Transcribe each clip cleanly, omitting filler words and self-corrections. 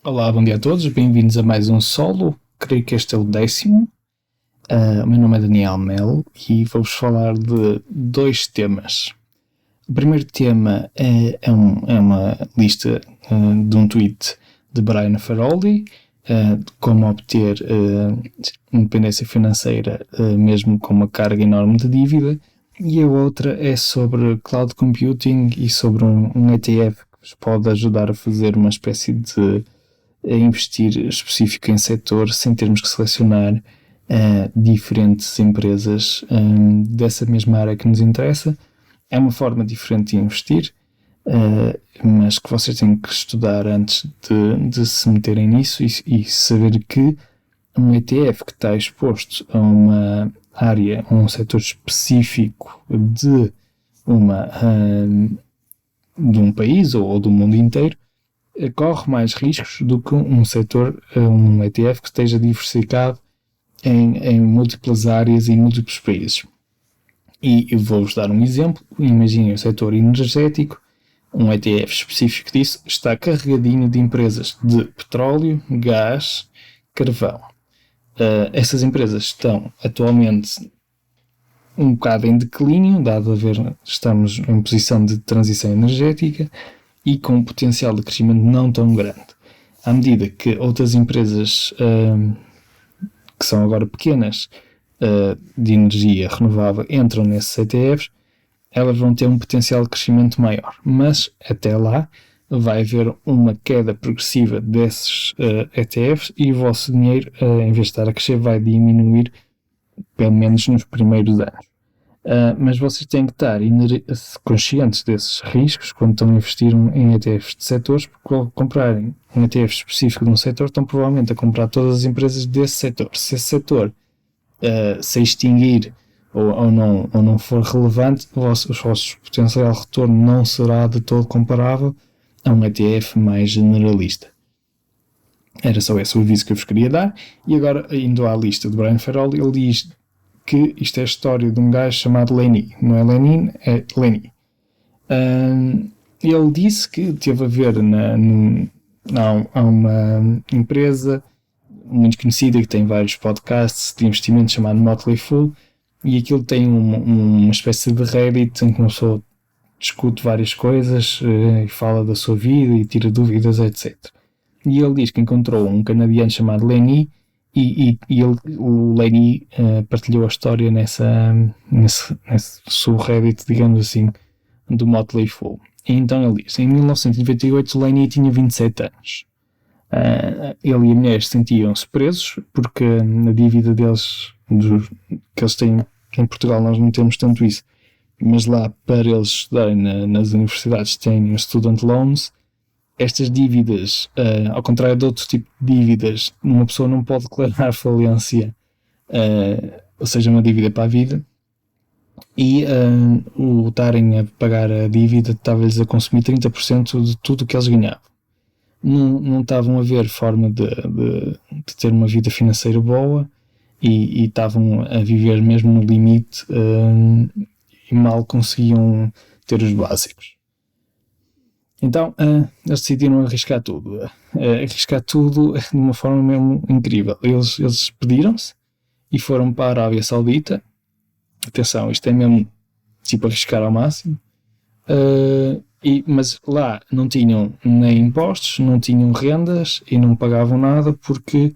Olá, bom dia a todos, bem-vindos a mais um solo, creio que este é o 10º. O meu nome é Daniel Melo e vou-vos falar de dois temas. O primeiro tema é uma lista de um tweet de Brian Feroldi, de como obter independência financeira mesmo com uma carga enorme de dívida, e a outra é sobre cloud computing e sobre um ETF que vos pode ajudar a fazer uma espécie de investir específico em setor sem termos que selecionar diferentes empresas dessa mesma área que nos interessa. É uma forma diferente de investir, mas que vocês têm que estudar antes de se meterem nisso e saber que um ETF que está exposto a uma área, a um setor específico de um país ou do mundo inteiro, corre mais riscos do que um setor, um ETF que esteja diversificado em múltiplas áreas e múltiplos países. E eu vou-vos dar um exemplo. Imaginem o setor energético, um ETF específico disso está carregadinho de empresas de petróleo, gás, carvão. Essas empresas estão atualmente um bocado em declínio, dado a ver estamos em posição de transição energética e com um potencial de crescimento não tão grande. À medida que outras empresas que são agora pequenas de energia renovável entram nesses ETFs, elas vão ter um potencial de crescimento maior. Mas até lá vai haver uma queda progressiva desses ETFs e o vosso dinheiro, em vez de estar a crescer, vai diminuir, pelo menos nos primeiros anos. Mas vocês têm que estar conscientes desses riscos quando estão a investir em ETFs de setores, porque ao comprarem um ETF específico de um setor, estão provavelmente a comprar todas as empresas desse setor. Se esse setor se extinguir ou não for relevante, o vosso potencial retorno não será de todo comparável a um ETF mais generalista. Era só esse o aviso que eu vos queria dar. E agora, indo à lista de Brian Feroldi, ele diz que isto é a história de um gajo chamado Lenny. Não é Lenin, é Lenny. Ele disse que teve a ver há uma empresa muito conhecida que tem vários podcasts de investimento chamado Motley Fool, e aquilo tem uma espécie de Reddit em que uma pessoa discute várias coisas e fala da sua vida e tira dúvidas, etc. E ele diz que encontrou um canadiano chamado Lenny e o Lenny partilhou a história nesse subreddit, digamos assim, do Motley Fool. E então ele diz, em 1998 o Lenny tinha 27 anos. Ele e a mulher sentiam-se presos porque a dívida deles, que eles têm em Portugal, nós não temos tanto isso, mas lá para eles estudarem nas universidades têm student loans. Estas dívidas, ao contrário de outro tipo de dívidas, uma pessoa não pode declarar falência, ou seja, uma dívida para a vida, e o estarem a pagar a dívida estava-lhes a consumir 30% de tudo o que eles ganhavam. Não estavam a ver forma de ter uma vida financeira boa e estavam a viver mesmo no limite e mal conseguiam ter os básicos. Então eles decidiram arriscar tudo de uma forma mesmo incrível. Eles pediram-se e foram para a Arábia Saudita. Atenção, isto é mesmo tipo arriscar ao máximo. Mas lá não tinham nem impostos, não tinham rendas e não pagavam nada, porque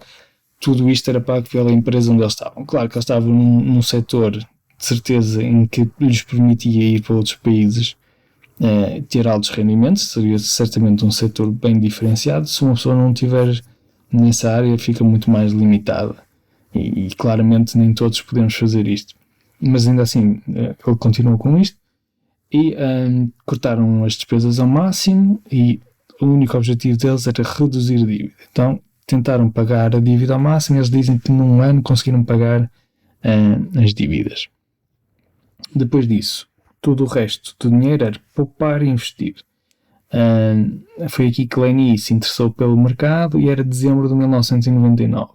tudo isto era pago pela empresa onde eles estavam. Claro que eles estavam num setor de certeza em que lhes permitia ir para outros países, ter altos rendimentos. Seria certamente um setor bem diferenciado. Se uma pessoa não estiver nessa área, fica muito mais limitada e claramente nem todos podemos fazer isto, mas ainda assim ele continuou com isto e cortaram as despesas ao máximo e o único objetivo deles era reduzir a dívida. Então tentaram pagar a dívida ao máximo e eles dizem que num ano conseguiram pagar as dívidas. Depois disso, todo o resto do dinheiro era poupar e investir. Foi aqui que Lenny se interessou pelo mercado e era dezembro de 1999.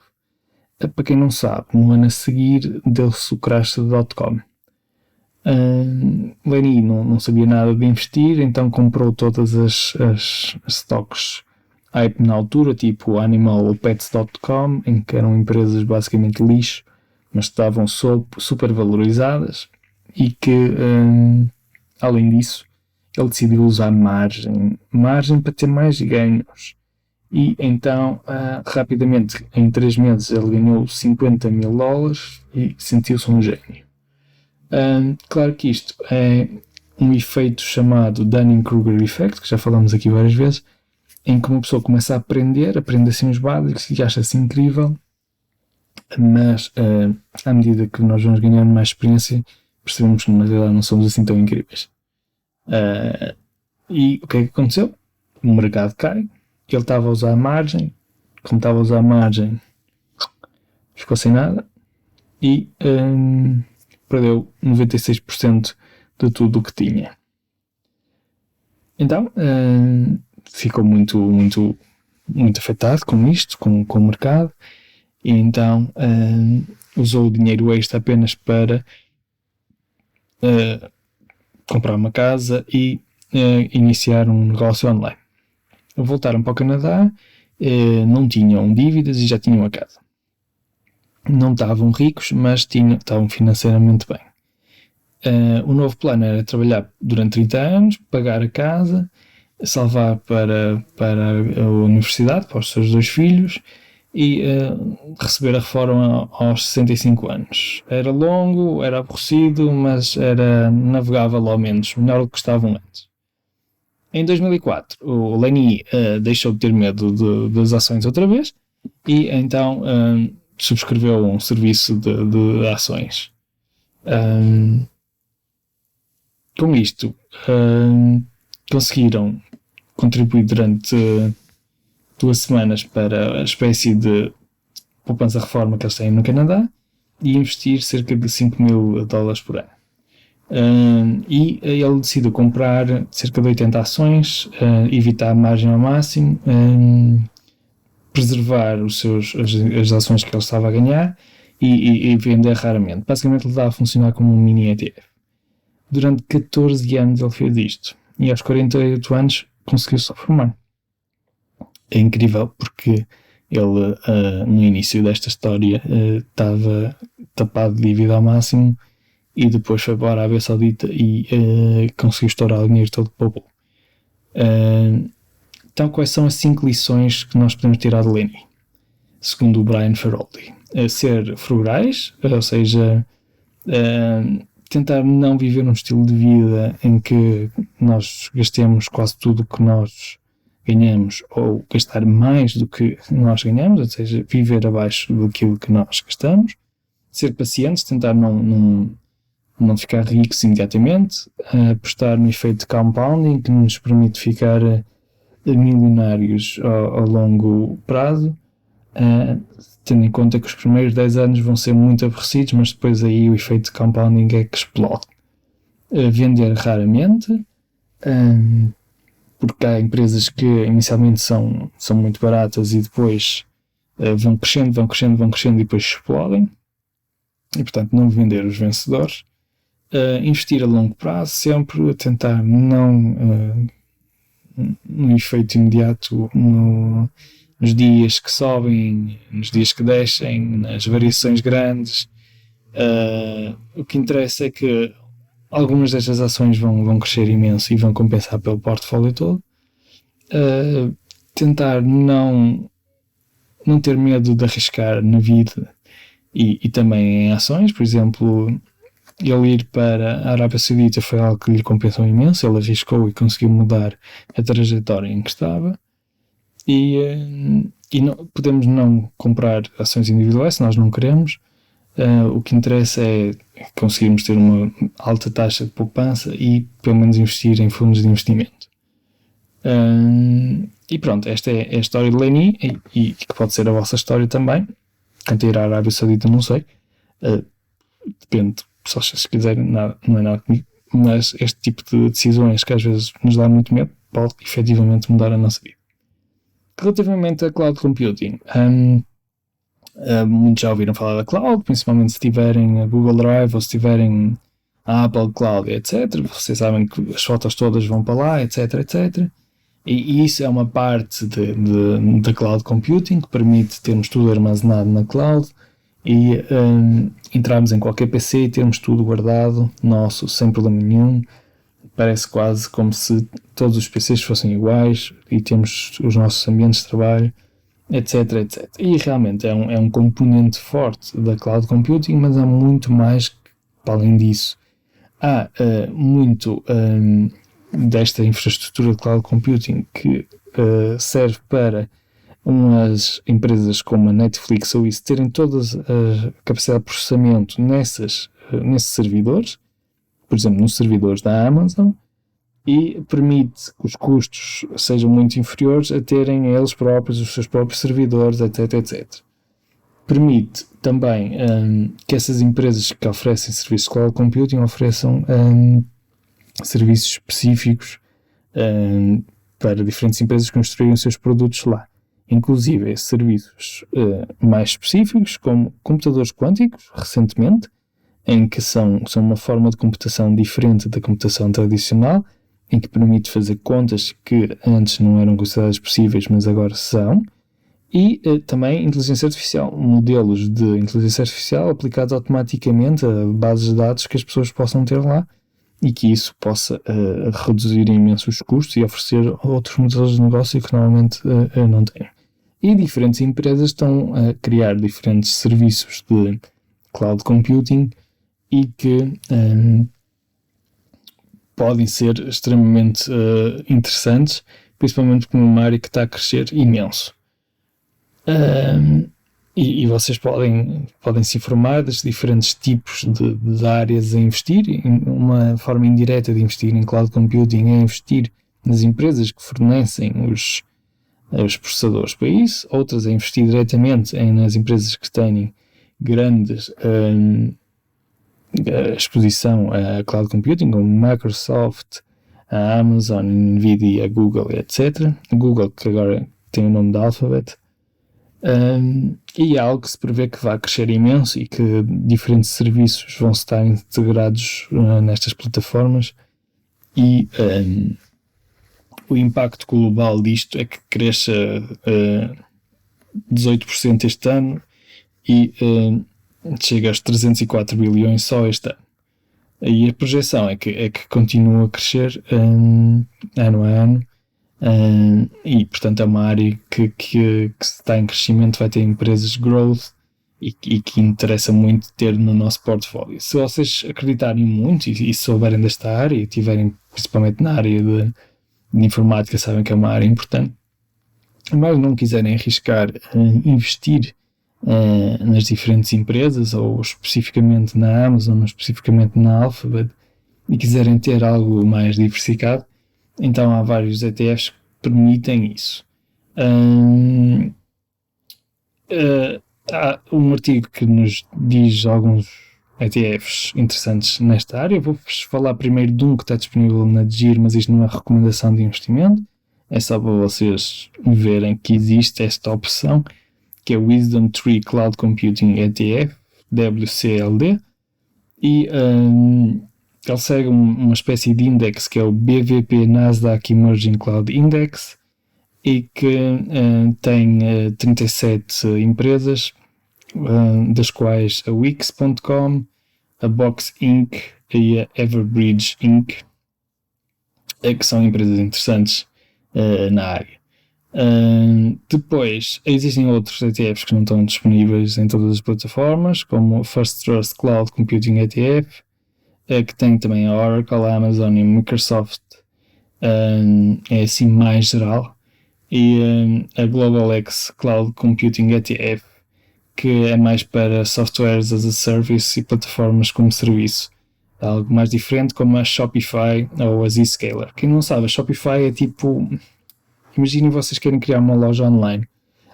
Para quem não sabe, no ano a seguir deu-se o crash da dot-com. Lenny não sabia nada de investir, então comprou todas as stocks hype na altura, tipo Animal ou Pets.com, em que eram empresas basicamente lixo, mas estavam super valorizadas e que, além disso, ele decidiu usar margem para ter mais ganhos. E então, rapidamente, em 3 meses, ele ganhou $50,000 e sentiu-se um gênio. Claro que isto é um efeito chamado Dunning-Kruger Effect, que já falamos aqui várias vezes, em que uma pessoa começa a aprende assim os básicos e acha-se incrível, mas à medida que nós vamos ganhando mais experiência, percebemos que na realidade não somos assim tão incríveis. E o que é que aconteceu? O mercado cai, ele estava a usar a margem, como estava a usar a margem, ficou sem nada e perdeu 96% de tudo o que tinha. Então, ficou muito afetado com isto, com o mercado, e então usou o dinheiro extra apenas para comprar uma casa e iniciar um negócio online. Voltaram para o Canadá, não tinham dívidas e já tinham a casa. Não estavam ricos, mas estavam financeiramente bem. O novo plano era trabalhar durante 30 anos, pagar a casa, salvar para a universidade, para os seus 2 filhos e receber a reforma aos 65 anos. Era longo, era aborrecido, mas era navegável ao menos, melhor do que estavam antes. Em 2004, o Lenny deixou de ter medo das ações outra vez e então subscreveu um serviço de ações. Com isto, conseguiram contribuir durante 2 semanas para a espécie de poupança-reforma que eles têm no Canadá e investir cerca de $5,000 por ano. E ele decidiu comprar cerca de 80 ações, evitar a margem ao máximo, preservar as ações que ele estava a ganhar e vender raramente. Basicamente ele estava a funcionar como um mini ETF. Durante 14 anos ele fez isto e aos 48 anos conseguiu-se reformar. É incrível porque ele no início desta história estava tapado de dívida ao máximo e depois foi para a Arábia Saudita e conseguiu estourar o dinheiro todo que poupou. Então, quais são as 5 lições que nós podemos tirar de Lenny? Segundo o Brian Feroldi, ser frugais, ou seja, tentar não viver um estilo de vida em que nós gastemos quase tudo o que nós ganhamos ou gastar mais do que nós ganhamos, ou seja, viver abaixo daquilo que nós gastamos. Ser pacientes, tentar não ficar ricos imediatamente, apostar no efeito de compounding que nos permite ficar milionários ao longo prazo, tendo em conta que os primeiros 10 anos vão ser muito aborrecidos, mas depois aí o efeito de compounding é que explode. Vender raramente, porque há empresas que inicialmente são muito baratas e depois vão crescendo e depois explodem, e portanto não vender os vencedores. Investir a longo prazo, sempre tentar não no efeito imediato, nos dias que sobem, nos dias que descem, nas variações grandes. O que interessa é que algumas destas ações vão crescer imenso e vão compensar pelo portfólio todo. Tentar não ter medo de arriscar na vida e também em ações. Por exemplo, ele ir para a Arábia Saudita foi algo que lhe compensou imenso. Ele arriscou e conseguiu mudar a trajetória em que estava. E podemos não comprar ações individuais se nós não queremos. O que interessa é conseguirmos ter uma alta taxa de poupança e pelo menos investir em fundos de investimento. E pronto, esta é a história de Lenny e que pode ser a vossa história também. Quanto a ir à Arábia Saudita não sei, depende, só se quiserem, não é nada comigo, mas este tipo de decisões que às vezes nos dá muito medo pode efetivamente mudar a nossa vida. Relativamente a cloud computing, muitos já ouviram falar da cloud, principalmente se tiverem a Google Drive ou se tiverem a Apple Cloud, etc. Vocês sabem que as fotos todas vão para lá, etc. E isso é uma parte da cloud computing que permite termos tudo armazenado na cloud e entrarmos em qualquer PC e termos tudo guardado nosso sem problema nenhum. Parece quase como se todos os PCs fossem iguais e temos os nossos ambientes de trabalho, etc, etc. E realmente é um componente forte da cloud computing, mas há muito mais para além disso. Há muito desta infraestrutura de cloud computing que serve para umas empresas como a Netflix ou isso terem toda a capacidade de processamento nesses servidores, por exemplo, nos servidores da Amazon, e permite que os custos sejam muito inferiores a terem eles próprios os seus próprios servidores, etc, etc. Permite também que essas empresas que oferecem serviços de cloud computing ofereçam serviços específicos para diferentes empresas construírem os seus produtos lá. Inclusive esses serviços mais específicos, como computadores quânticos, recentemente, em que são uma forma de computação diferente da computação tradicional, em que permite fazer contas que antes não eram consideradas possíveis, mas agora são, e também inteligência artificial, modelos de inteligência artificial aplicados automaticamente a bases de dados que as pessoas possam ter lá e que isso possa reduzir imenso os custos e oferecer outros modelos de negócio que normalmente não têm. E diferentes empresas estão a criar diferentes serviços de cloud computing e que podem ser extremamente interessantes, principalmente como uma área que está a crescer imenso. E vocês podem se informar dos diferentes tipos de áreas a investir. Uma forma indireta de investir em cloud computing é investir nas empresas que fornecem os processadores para isso. Outras é investir diretamente nas empresas que têm grandes exposição a cloud computing, como Microsoft, a Amazon, a Nvidia, a Google, etc. A Google, que agora tem o nome da Alphabet. E é algo que se prevê que vai crescer imenso e que diferentes serviços vão estar integrados nestas plataformas e o impacto global disto é que cresça 18% este ano e chega aos 304 bilhões só este ano. E a projeção é que continua a crescer ano a ano. E portanto é uma área que está em crescimento, vai ter empresas growth e que interessa muito ter no nosso portfólio. Se vocês acreditarem muito e souberem desta área e estiverem principalmente na área de informática, sabem que é uma área importante, mas não quiserem arriscar investir nas diferentes empresas ou especificamente na Amazon ou especificamente na Alphabet e quiserem ter algo mais diversificado, então há vários ETFs que permitem isso. Há um artigo que nos diz alguns ETFs interessantes nesta área. Vou-vos falar primeiro de um que está disponível na DGIR, mas isto não é recomendação de investimento, é só para vocês verem que existe esta opção, que é o Wisdom Tree Cloud Computing ETF, WCLD, e ele segue uma espécie de index que é o BVP Nasdaq Emerging Cloud Index e que tem 37 empresas, das quais a Wix.com, a Box Inc. e a Everbridge Inc. Que são empresas interessantes na área. Depois existem outros ETFs que não estão disponíveis em todas as plataformas, como o First Trust Cloud Computing ETF, que tem também a Oracle, a Amazon e a Microsoft, é assim mais geral, e a Global X Cloud Computing ETF, que é mais para softwares as a service e plataformas como serviço. É algo mais diferente, como a Shopify ou a Zscaler. Quem não sabe, a Shopify é tipo... Imaginem vocês querem criar uma loja online.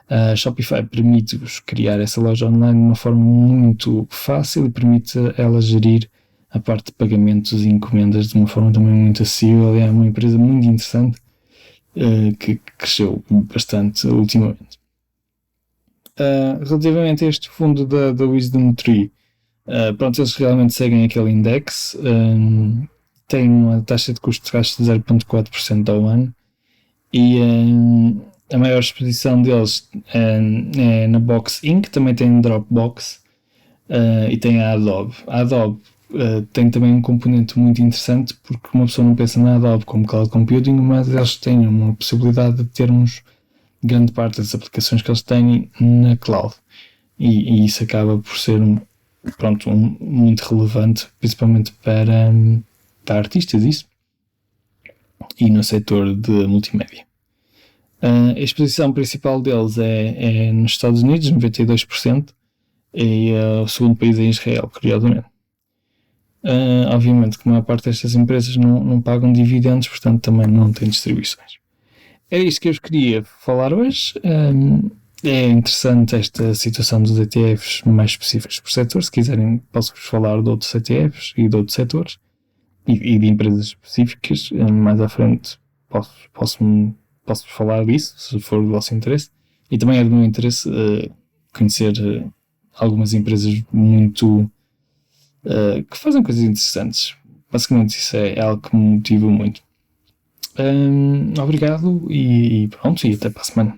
A Shopify permite-vos criar essa loja online de uma forma muito fácil e permite ela gerir a parte de pagamentos e encomendas de uma forma também muito acessível. É uma empresa muito interessante que cresceu bastante ultimamente. Relativamente a este fundo da Wisdom Tree, pronto, eles realmente seguem aquele index, têm uma taxa de custo de 0,4% ao ano E a maior exposição deles é na Box Inc., também tem Dropbox e tem a Adobe. A Adobe tem também um componente muito interessante, porque uma pessoa não pensa na Adobe como cloud computing, mas eles têm uma possibilidade de termos grande parte das aplicações que eles têm na cloud. E isso acaba por ser muito relevante, principalmente para artistas isso, e no setor de multimédia. A exposição principal deles é nos Estados Unidos, 92%, e o segundo país é Israel, curiosamente. Obviamente que a maior parte destas empresas não pagam dividendos, portanto também não têm distribuições. É isto que eu queria falar hoje. É interessante esta situação dos ETFs mais específicos por setor. Se quiserem, posso-vos falar de outros ETFs e de outros setores e de empresas específicas. Mais à frente posso-vos falar disso, se for do vosso interesse. E também é do meu interesse conhecer algumas empresas muito que fazem coisas interessantes. Basicamente, isso é algo que me motiva muito. Obrigado e pronto, e até para a semana.